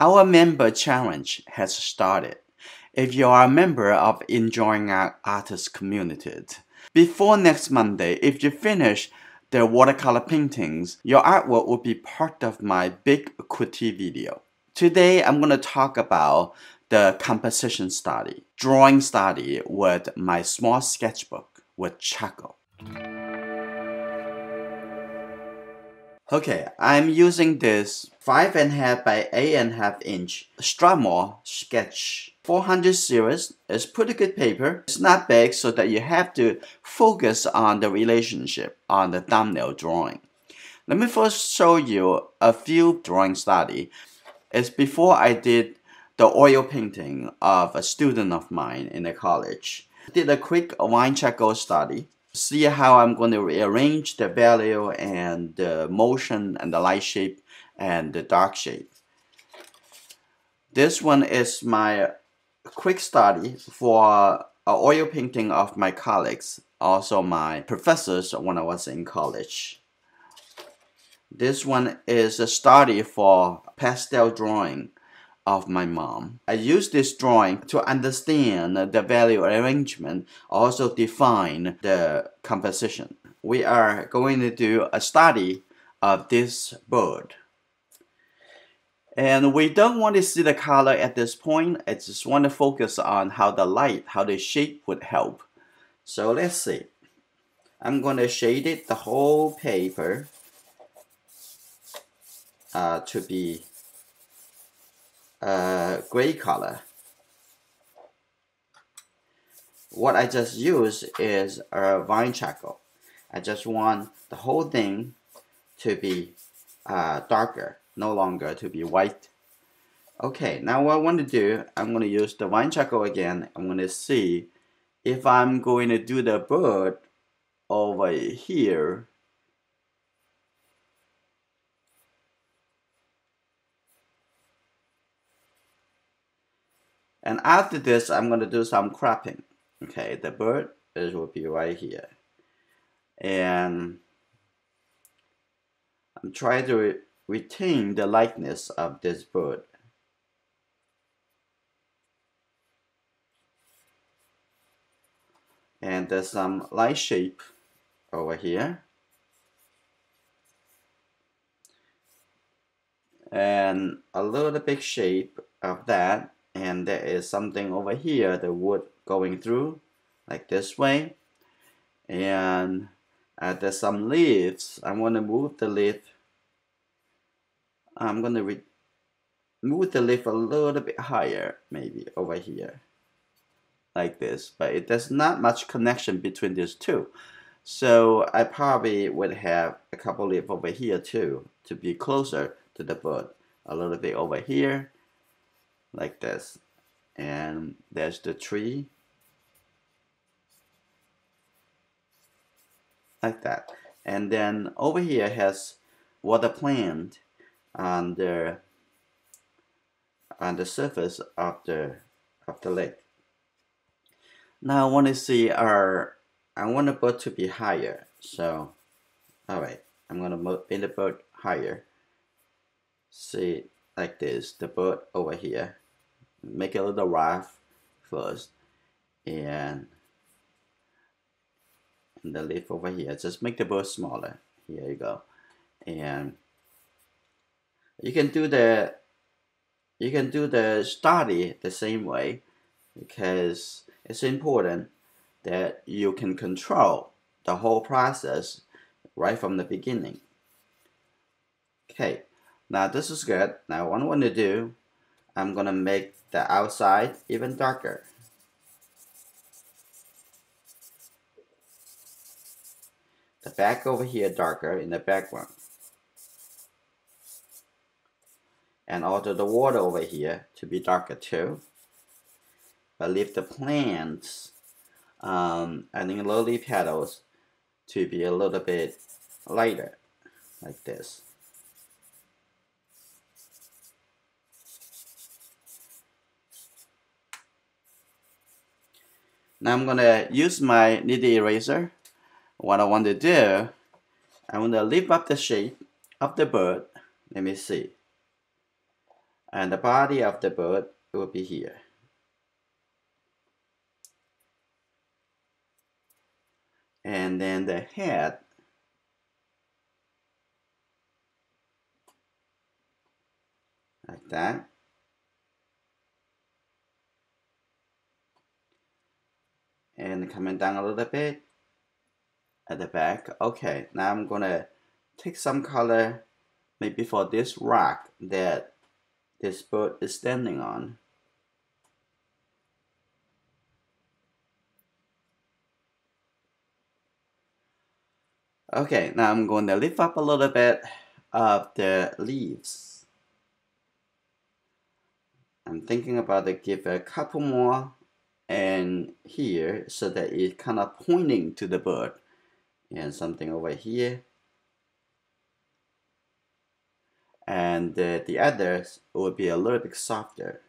Our member challenge has started. If you are a member of Enjoying Our Artist community, before next Monday, if you finish the watercolor paintings, your artwork will be part of my big equity video. Today, I'm going to talk about the composition study, drawing study with my small sketchbook with charcoal. Okay, I'm using this 5.5 by 8.5 inch Strummer sketch 400 series. It's pretty good paper. It's not big so that you have to focus on the relationship on the thumbnail drawing. Let me first show you a few drawing study. It's before I did the oil painting of a student of mine in the college. I did a quick wine charcoal study. See how I'm going to rearrange the value and the motion and the light shape and the dark shape. This one is my quick study for an oil painting of my colleagues, also my professors when I was in college. This one is a study for pastel drawing of my mom. I use this drawing to understand the value arrangement, also define the composition. We are going to do a study of this bird. And we don't want to see the color at this point. I just want to focus on how the light, how the shape would help. So let's see. I'm going to shade it, the whole paper, to be gray color. What I just used is a vine charcoal. I just want the whole thing to be darker, no longer to be white. Okay, now what I want to do, I'm going to use the vine charcoal again. I'm going to see if I'm going to do the bird over here. And after this, I'm going to do some cropping. Okay, the bird will be right here. And I'm trying to retain the likeness of this bird. And there's some light shape over here. And a little bit shape of that. And there is something over here, the wood going through like this way. And there's some leaves. I want to move the leaf. I'm going to move the leaf a little bit higher, maybe over here, like this. But there's not much connection between these two. So I probably would have a couple leaves over here too, to be closer to the bird. A little bit over here, like this. And there's the tree, like that. And then over here has water plant on the surface of the lake. Now I want to see I want the bird to be higher. So alright, I'm gonna paint the bird higher. See, like this, the bird over here. Make a little rough first, and the leaf over here. Just make the bird smaller. Here you go. And you can do the study the same way, because it's important that you can control the whole process right from the beginning. Okay, now this is good. Now what I want to do, I'm gonna make the outside even darker. The back over here darker in the background. And also the water over here to be darker too. But leave the plants and the lily petals to be a little bit lighter, like this. Now I'm gonna use my nitty eraser. What I want to do, I want to lift up the shape of the bird. Let me see. And the body of the bird will be here. And then the head like that. And coming down a little bit at the back. Okay, now I'm gonna take some color maybe for this rock that this bird is standing on. Okay, now I'm going to lift up a little bit of the leaves. I'm thinking about to give a couple more and here so that it's kind of pointing to the bird. And something over here. And the others will be a little bit softer.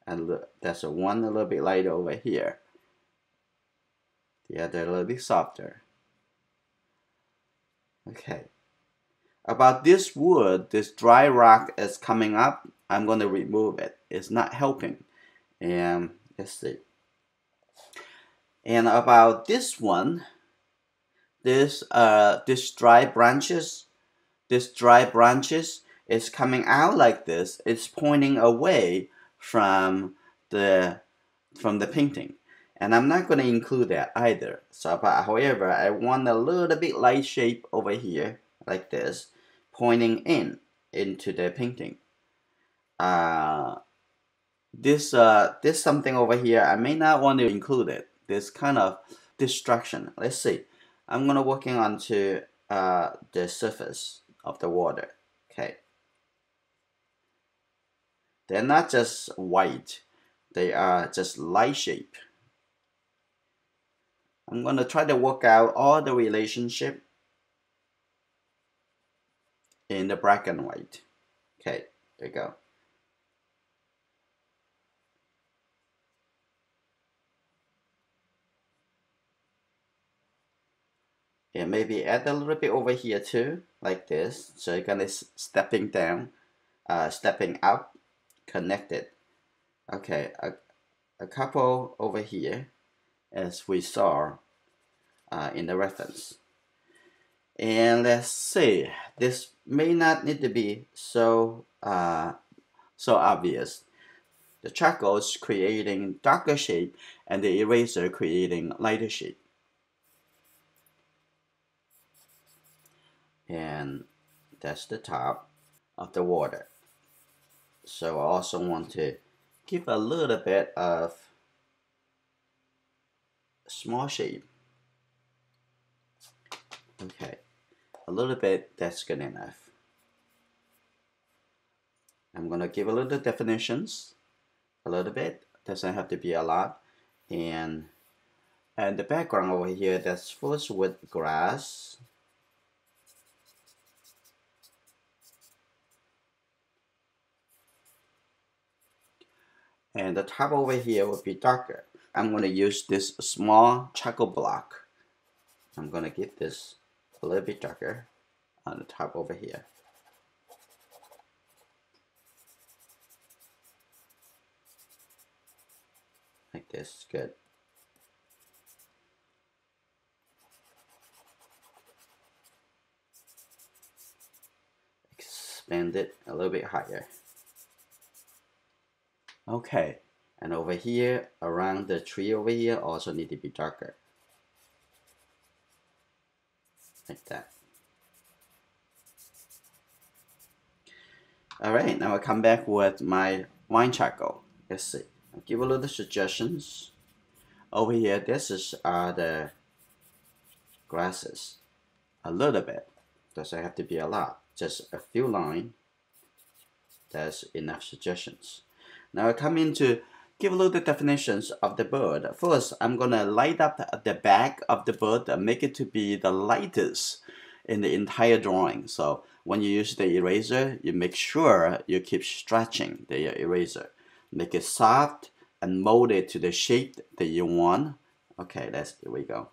And look, there's one a little bit lighter over here. The other a little bit softer. Okay. About this wood, this dry rock is coming up. I'm going to remove it. It's not helping. And let's see. And about this one, this dry branches is coming out like this. It's pointing away from the painting, and I'm not going to include that either. So, but however, I want a little bit light shape over here like this, pointing into the painting. This something over here, I may not want to include it. This kind of distraction. Let's see. I'm gonna working onto the surface of the water. Okay. They're not just white. They are just light shape. I'm gonna try to work out all the relationship in the black and white. Okay, there you go. Yeah, maybe add a little bit over here too, like this. So you're gonna stepping down, stepping up, connected. Okay, a couple over here, as we saw in the reference. And let's see, this may not need to be so obvious. The charcoal is creating darker shade, and the eraser creating lighter shade. And that's the top of the water. So I also want to give a little bit of small shape. Okay, a little bit, that's good enough. I'm gonna give a little definitions, a little bit, doesn't have to be a lot. And the background over here, that's full with grass. And the top over here will be darker. I'm going to use this small charcoal block. I'm going to give this a little bit darker on the top over here. Like this, good. Expand it a little bit higher. Okay, and over here, around the tree over here, also need to be darker. Like that. Alright, now I come back with my wine charcoal. Let's see. I'll give a little suggestions. Over here, this is the grasses. A little bit. Doesn't have to be a lot. Just a few lines. That's enough suggestions. Now I come in to give a little definitions of the bird. First, I'm gonna light up the back of the bird and make it to be the lightest in the entire drawing. So when you use the eraser, you make sure you keep stretching the eraser. Make it soft and mold it to the shape that you want. Okay, here we go.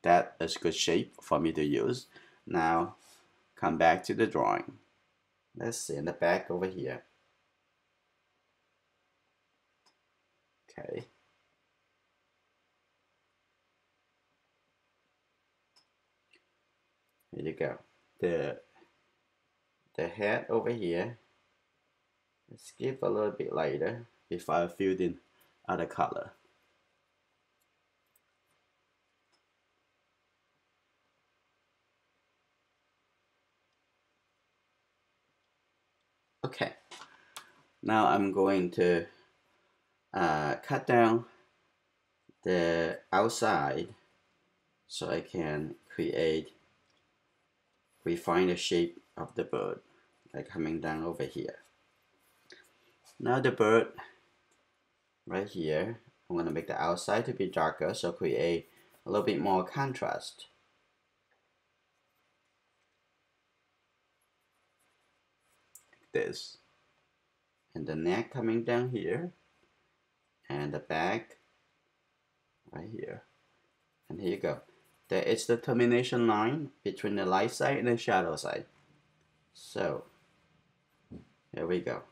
That is good shape for me to use. Now come back to the drawing. Let's see in the back over here. Okay. Here you go. The head over here. Let's give a little bit lighter before I fill in other color. Okay. Now I'm going to cut down the outside so I can refine the shape of the bird, like coming down over here. Now the bird right here, I'm going to make the outside to be darker, so create a little bit more contrast. Like this. And the neck coming down here, and the back right here. And here you go. There is the termination line between the light side and the shadow side. So here we go.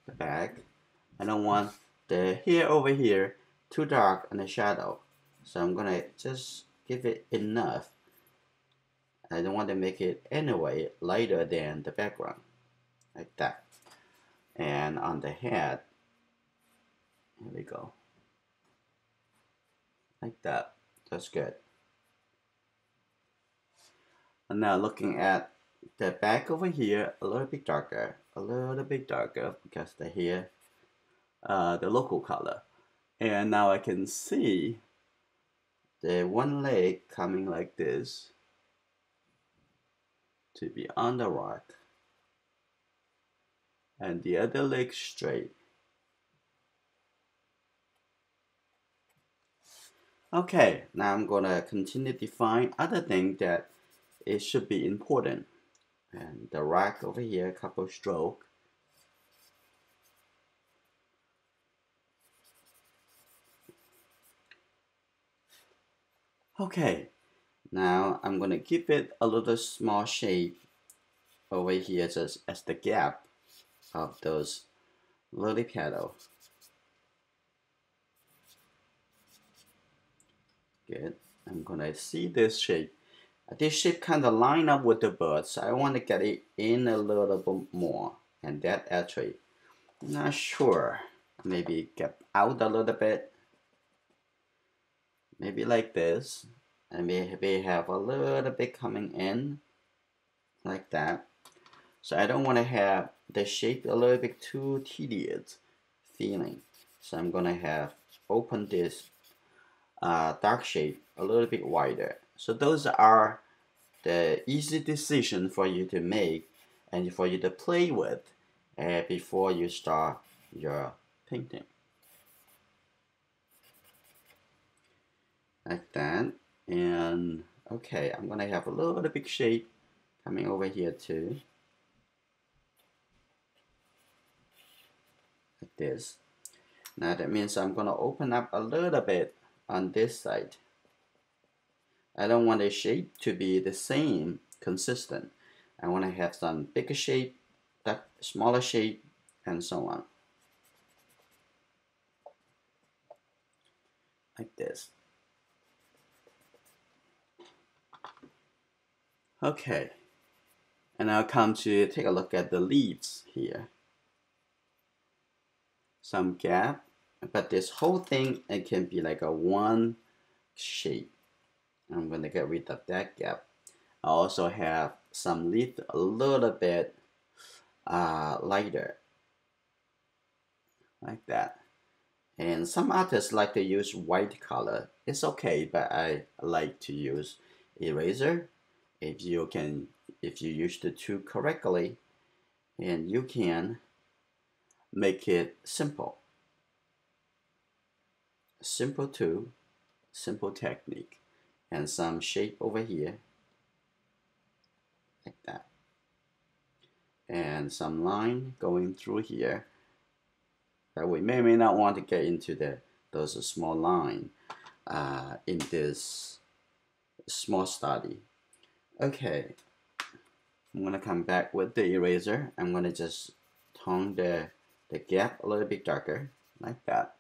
The back. I don't want the hair over here too dark in the shadow, so I'm gonna just give it enough. I don't want to make it anyway lighter than the background, like that. And on the head, here we go, like that. That's good. And now looking at the back over here, a little bit darker because the hair, the local color. And now I can see the one leg coming like this to be on the rock, and the other leg straight. Okay, now I'm gonna continue to define other things that it should be important. And the rock over here, couple stroke. Okay, now I'm gonna give it a little small shape over here just as the gap of those lily petals. Good. I'm gonna see this shape. This shape kind of line up with the bird, so I want to get it in a little bit more. And that actually, not sure. Maybe get out a little bit. Maybe like this. And maybe have a little bit coming in, like that. So I don't want to have the shape a little bit too tedious feeling. So I'm gonna have open this dark shape a little bit wider. So those are the easy decision for you to make and for you to play with before you start your painting. Like that. And okay, I'm gonna have a little bit shape coming over here too. Like this. Now that means I'm gonna open up a little bit on this side. I don't want the shape to be the same, consistent. I want to have some bigger shape, that smaller shape, and so on. Like this. Okay. And I'll come to take a look at the leaves here. Some gap, but this whole thing, it can be like a one shape. I'm going to get rid of that gap. I also have some leaf a little bit lighter, like that. And some artists like to use white color. It's okay, but I like to use eraser. If you use the two correctly, and you can make it simple. Simple tool, simple technique. And some shape over here, like that, and some line going through here. But we may not want to get into those small line in this small study. Okay, I'm gonna come back with the eraser. I'm gonna just tone the gap a little bit darker, like that.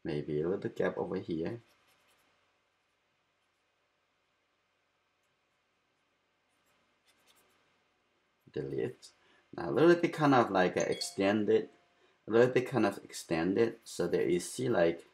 Maybe a little gap over here. Delete. Now a little bit kind of like extended, a little bit kind of extended, so that you see like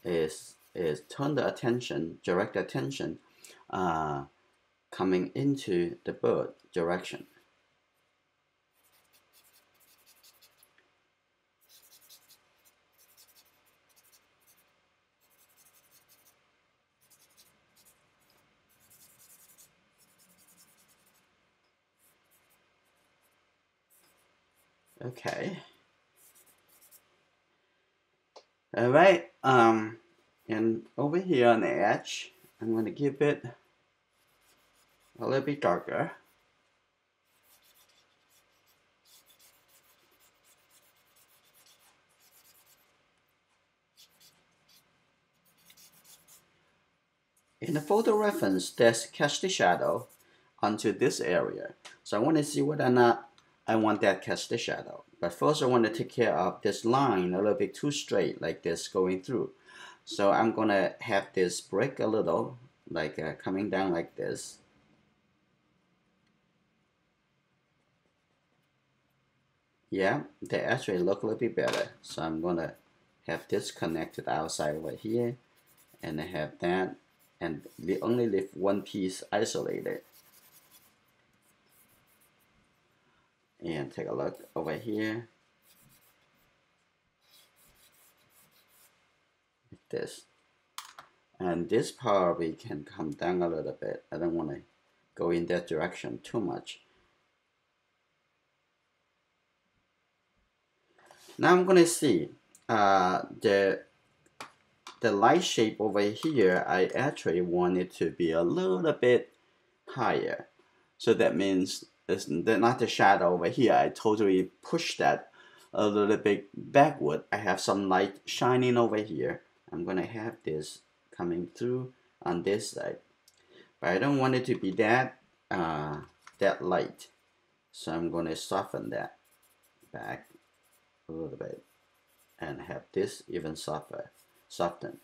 is turn the attention, direct attention, coming into the bird direction. Okay. All right. And over here on the edge, I'm going to give it a little bit darker. In the photo reference, there's cast the shadow onto this area. So I want to see whether or not I want that cast the shadow. But first I want to take care of this line a little bit too straight, like this going through. So I'm going to have this break a little, like coming down like this. Yeah, they actually look a little bit better. So I'm going to have this connected outside over here, and I have that, and we only leave one piece isolated. And take a look over here, like this. And this probably can come down a little bit. I don't want to go in that direction too much. Now I'm going to see the light shape over here. I actually want it to be a little bit higher. So that means it's not the shadow over here. I totally push that a little bit backward. I have some light shining over here. I'm going to have this coming through on this side. But I don't want it to be that light. So I'm going to soften that back a little bit and have this even soften.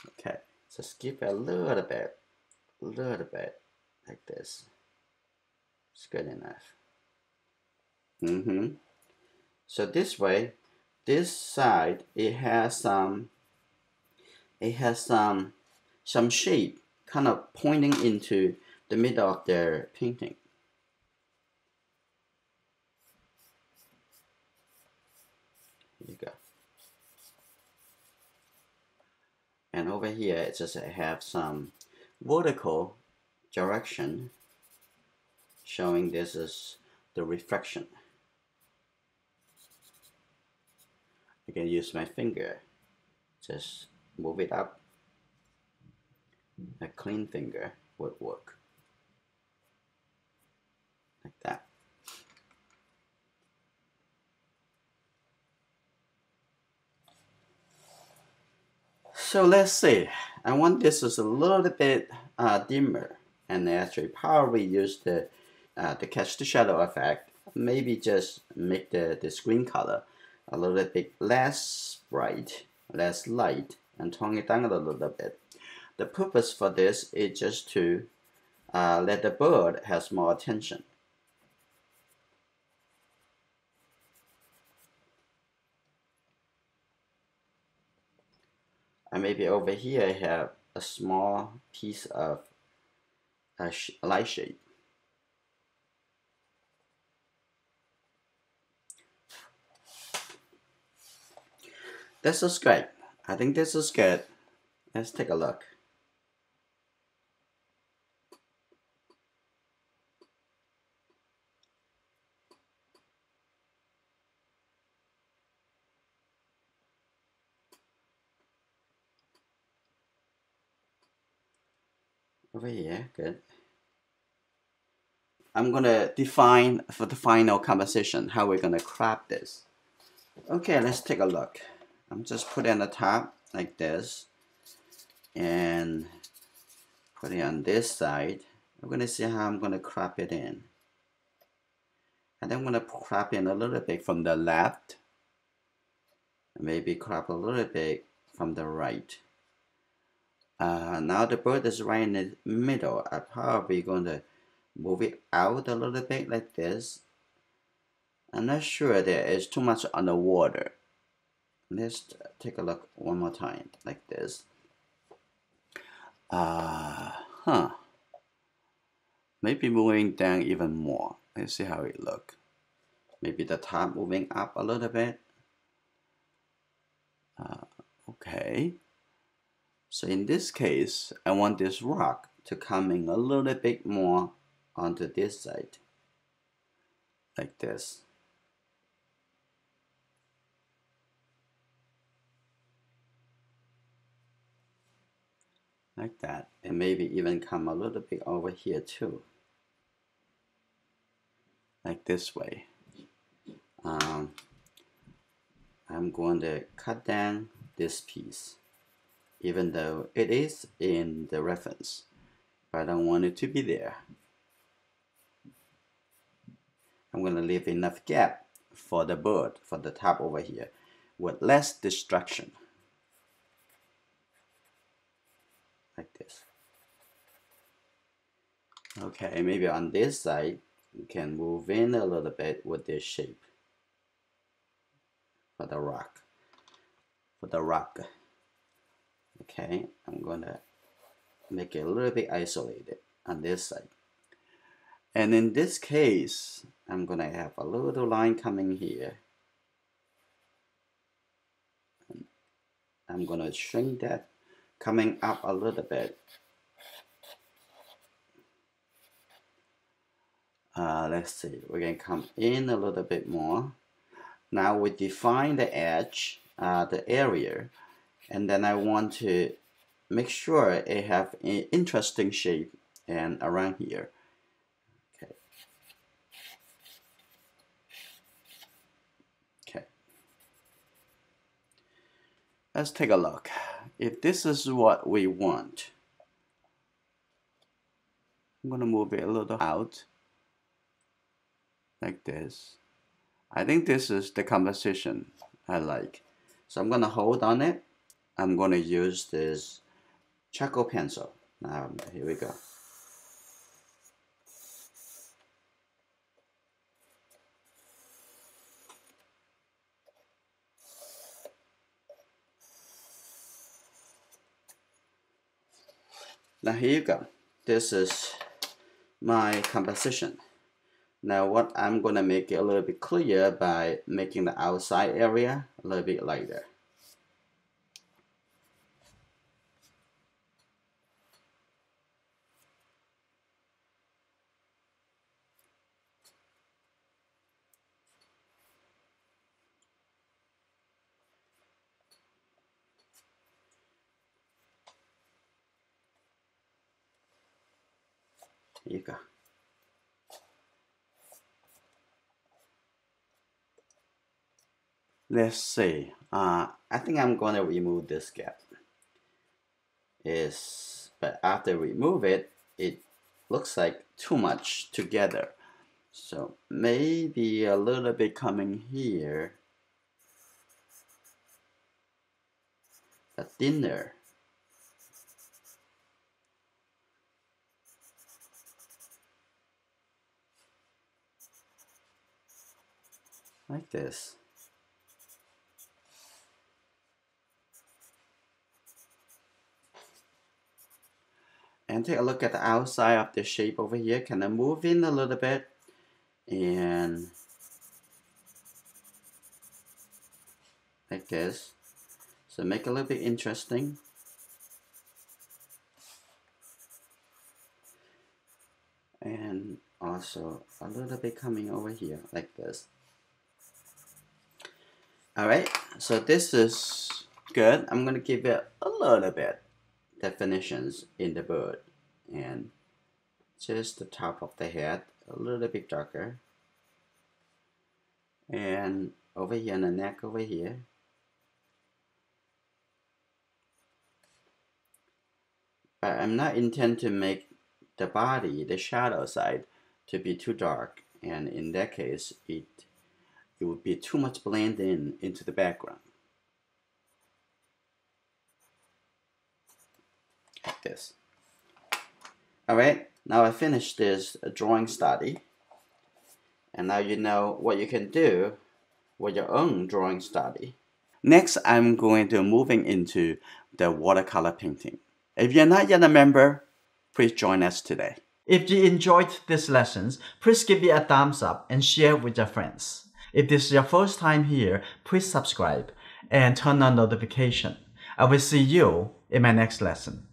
Okay, so skip a little bit like this. It's good enough. So this way, this side it has some shape kind of pointing into the middle of their painting. Here you go. And over here, it just have some vertical direction showing this is the reflection. I can use my finger, just move it up. A clean finger would work, like that. So let's see. I want this is a little bit dimmer, and actually probably use the catch the shadow effect. Maybe just make the screen color a little bit less bright, less light, and tone it down a little bit. The purpose for this is just to let the bird has more attention. And maybe over here I have a small piece of light shape. This is great. I think this is good. Let's take a look. Over here, good. I'm gonna define for the final composition how we're gonna crop this. Okay, let's take a look. I'm just putting on the top like this, and Put it on this side. I'm going to see how I'm going to crop it in. And I'm going to crop in a little bit from the left. Maybe crop a little bit from the right. Now the bird is right in the middle. I'm probably going to move it out a little bit like this. I'm not sure there is too much underwater. Let's take a look one more time like this. Maybe moving down even more. Let's see how it looks. Maybe the top moving up a little bit. Okay. So in this case, I want this rock to come in a little bit more onto this side. Like this. Like that. And maybe even come a little bit over here too. Like this way. I'm going to cut down this piece, even though it is in the reference, but I don't want it to be there. I'm going to leave enough gap for the bird, for the top over here, with less distraction. Like this. Okay, maybe on this side, you can move in a little bit with this shape. For the rock. Okay, I'm gonna make it a little bit isolated on this side. And in this case, I'm gonna have a little line coming here. I'm gonna shrink that coming up a little bit. Let's see, we can come in a little bit more. Now we define the edge, the area, and then I want to make sure it have an interesting shape and around here. Okay. Okay. Let's take a look. If this is what we want, I'm gonna move it a little out like this. I think this is the composition I like. So I'm gonna hold on it. I'm gonna use this charcoal pencil. Now here we go. Now here you go. This is my composition. Now what I'm gonna make it a little bit clear by making the outside area a little bit lighter. Here you go. Let's see. I think I'm going to remove this gap. But after remove it, it looks like too much together. So maybe a little bit coming here, but thinner. Like this. And take a look at the outside of the shape over here. Can I move in a little bit? And like this. So make it a little bit interesting. And also a little bit coming over here like this. Alright, so this is good. I'm going to give it a little bit definitions in the bird. And just the top of the head, a little bit darker. And over here on the neck over here. But I'm not intend to make the body, the shadow side, to be too dark, and in that case it would be too much blend into the background. Like this. Alright, now I finished this drawing study, and now you know what you can do with your own drawing study. Next, I'm going to moving into the watercolor painting. If you're not yet a member, please join us today. If you enjoyed these lessons, please give me a thumbs up and share with your friends. If this is your first time here, please subscribe and turn on notification. I will see you in my next lesson.